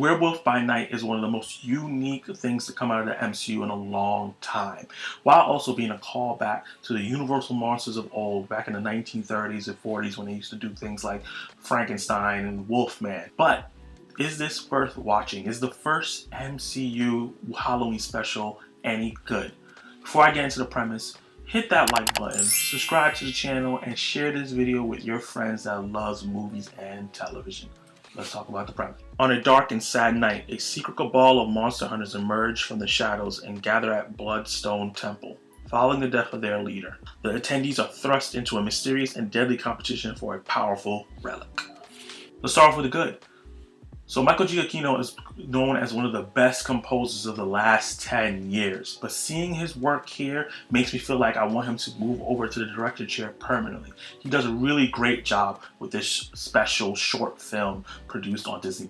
Werewolf by Night is one of the most unique things to come out of the MCU in a long time, while also being a callback to the universal monsters of old back in the 1930s and 40s when they used to do things like Frankenstein and Wolfman. But is this worth watching? Is the first MCU Halloween special any good? Before I get into the premise, hit that like button, subscribe to the channel, and share this video with your friends that loves movies and television. Let's talk about the premise. On a dark and sad night, a secret cabal of monster hunters emerge from the shadows and gather at Bloodstone Temple. Following the death of their leader, the attendees are thrust into a mysterious and deadly competition for a powerful relic. Let's start off with the good. So Michael Giacchino is known as one of the best composers of the last 10 years, but seeing his work here makes me feel like I want him to move over to the director chair permanently. He does a really great job with this special short film produced on Disney+.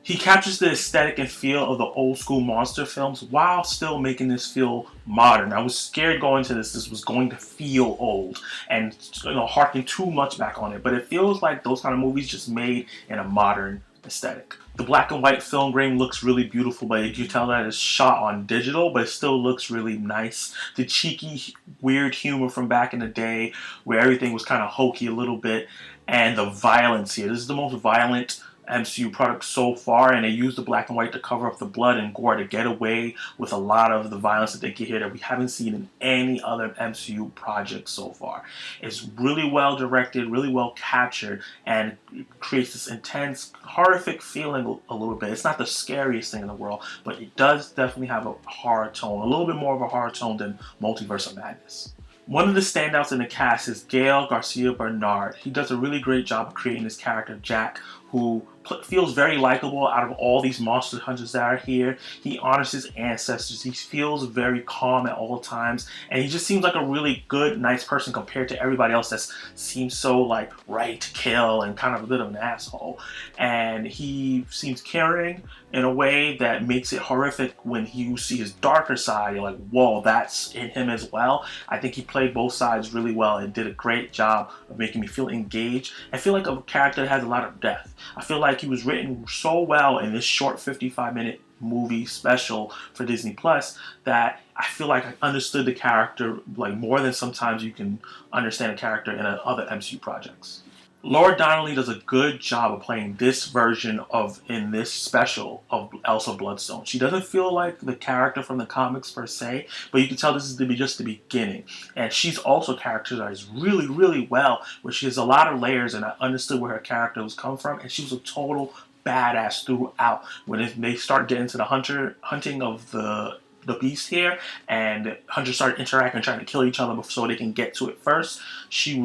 He captures the aesthetic and feel of the old school monster films while still making this feel modern. I was scared going into this was going to feel old and harking too much back on it, but it feels like those kind of movies just made in a modern aesthetic. The black and white film grain looks really beautiful, but you can tell that it's shot on digital, but it still looks really nice. The cheeky, weird humor from back in the day where everything was kind of hokey a little bit, and the violence here. This is the most violent MCU product so far, and they use the black and white to cover up the blood and gore to get away with a lot of the violence that they get here that we haven't seen in any other MCU project so far. It's really well directed, really well captured, and creates this intense, horrific feeling a little bit. It's not the scariest thing in the world, but it does definitely have a horror tone, a little bit more of a horror tone than Multiverse of Madness. One of the standouts in the cast is Gael Garcia Bernard. He does a really great job of creating this character, Jack, who feels very likable out of all these monster hunters that are here. He honors his ancestors. He feels very calm at all times, and he just seems like a really good, nice person compared to everybody else that seems so like right to kill and kind of a bit of an asshole. And he seems caring in a way that makes it horrific when you see his darker side. You're like, whoa, that's in him as well. I think he played both sides really well and did a great job of making me feel engaged. I feel like a character that has a lot of depth. I feel like he was written so well in this short 55-minute movie special for Disney Plus that I feel like I understood the character like more than sometimes you can understand a character in other MCU projects. Laura Donnelly does a good job of playing this version in this special of Elsa Bloodstone. She doesn't feel like the character from the comics per se, but you can tell this is just the beginning. And she's also characterized really, really well, where she has a lot of layers, and I understood where her character was coming from, and she was a total badass throughout. When they start getting to the hunting of the beast here, and hunters started interacting and trying to kill each other so they can get to it first. She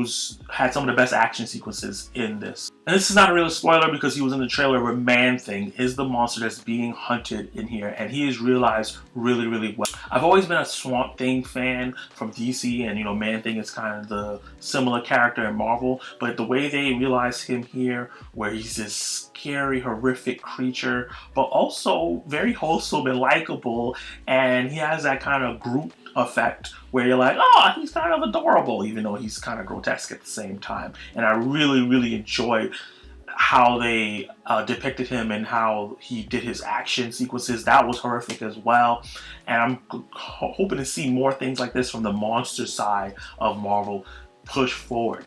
had some of the best action sequences in this. And this is not a real spoiler because he was in the trailer where Man-Thing is the monster that's being hunted in here, and he is realized really, really well. I've always been a Swamp Thing fan from DC, and Man-Thing is kind of the similar character in Marvel, but the way they realize him here, where he's this scary, horrific creature, but also very wholesome and likable, and he has that kind of Groot effect where you're like, oh, he's kind of adorable, even though he's kind of grotesque at the same time. And I really, really enjoyed how they depicted him and how he did his action sequences. That was horrific as well. And I'm hoping to see more things like this from the monster side of Marvel push forward.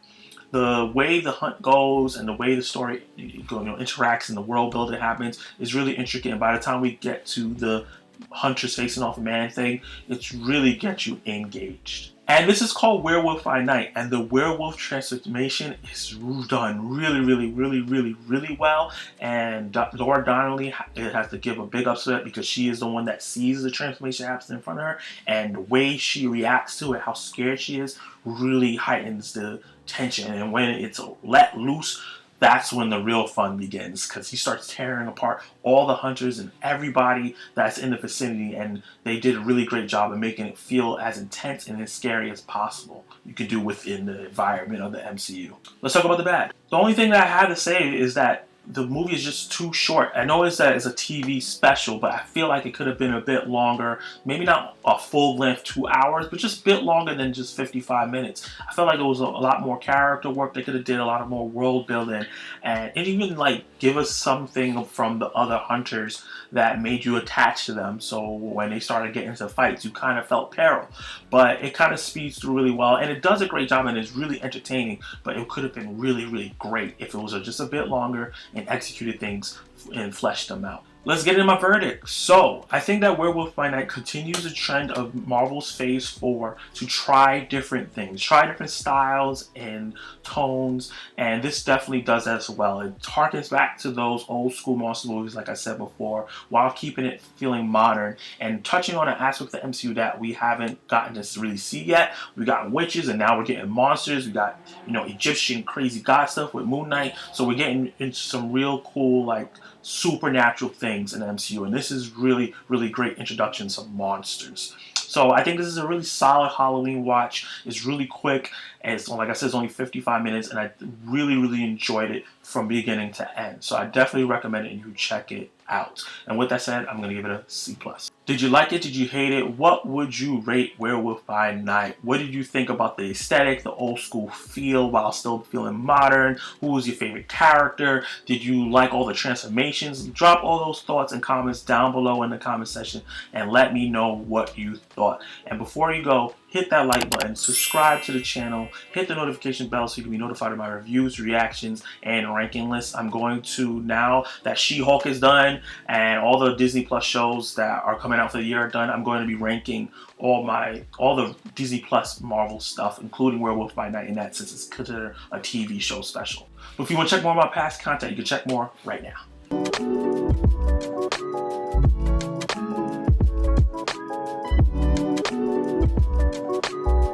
The way the hunt goes and the way the story interacts and the world building happens is really intricate. And by the time we get to the hunters facing off a Man-Thing, it really gets you engaged. And this is called Werewolf by Night, and the werewolf transformation is done really, really, really, really, really well. And Laura Donnelly has to give a big ups to that because she is the one that sees the transformation happen in front of her, and the way she reacts to it, how scared she is, really heightens the tension. And when it's let loose, that's when the real fun begins, because he starts tearing apart all the hunters and everybody that's in the vicinity, and they did a really great job of making it feel as intense and as scary as possible you could do within the environment of the MCU. Let's talk about the bad. The only thing that I had to say is that the movie is just too short. I know it's a TV special, but I feel like it could have been a bit longer. Maybe not a full length 2 hours, but just a bit longer than just 55 minutes. I felt like it was a lot more character work. They could have did a lot of more world building, and even like give us something from the other hunters that made you attached to them. So when they started getting into fights, you kind of felt peril. But it kind of speeds through really well, and it does a great job, and it's really entertaining. But it could have been really, really great if it was just a bit longer and executed things and fleshed them out. Let's get into my verdict. So, I think that Werewolf by Night continues the trend of Marvel's Phase 4 to try different things, try different styles and tones, and this definitely does that as well. It harkens back to those old school monster movies, like I said before, while keeping it feeling modern and touching on an aspect of the MCU that we haven't gotten to really see yet. We got witches, and now we're getting monsters. We got, Egyptian crazy god stuff with Moon Knight. So we're getting into some real cool, like, supernatural things in the MCU, and this is really, really great introductions of monsters. So I think this is a really solid Halloween watch. It's really quick, and it's, like I said, it's only 55 minutes, and I really, really enjoyed it from beginning to end. So I definitely recommend it, and you check it out. And with that said, I'm going to give it a C+. Did you like it? Did you hate it? What would you rate Werewolf by Night? What did you think about the aesthetic, the old school feel while still feeling modern? Who was your favorite character? Did you like all the transformations? Drop all those thoughts and comments down below in the comment section and let me know what you thought. And before you go, hit that like button, subscribe to the channel, hit the notification bell so you can be notified of my reviews, reactions, and ranking lists. I'm going to, now that She-Hulk is done and all the Disney Plus shows that are coming out for the year are done, I'm going to be ranking all the Disney Plus Marvel stuff, including Werewolf by Night in that, since it's considered a TV show special. But if you want to check more of my past content, you can check more right now.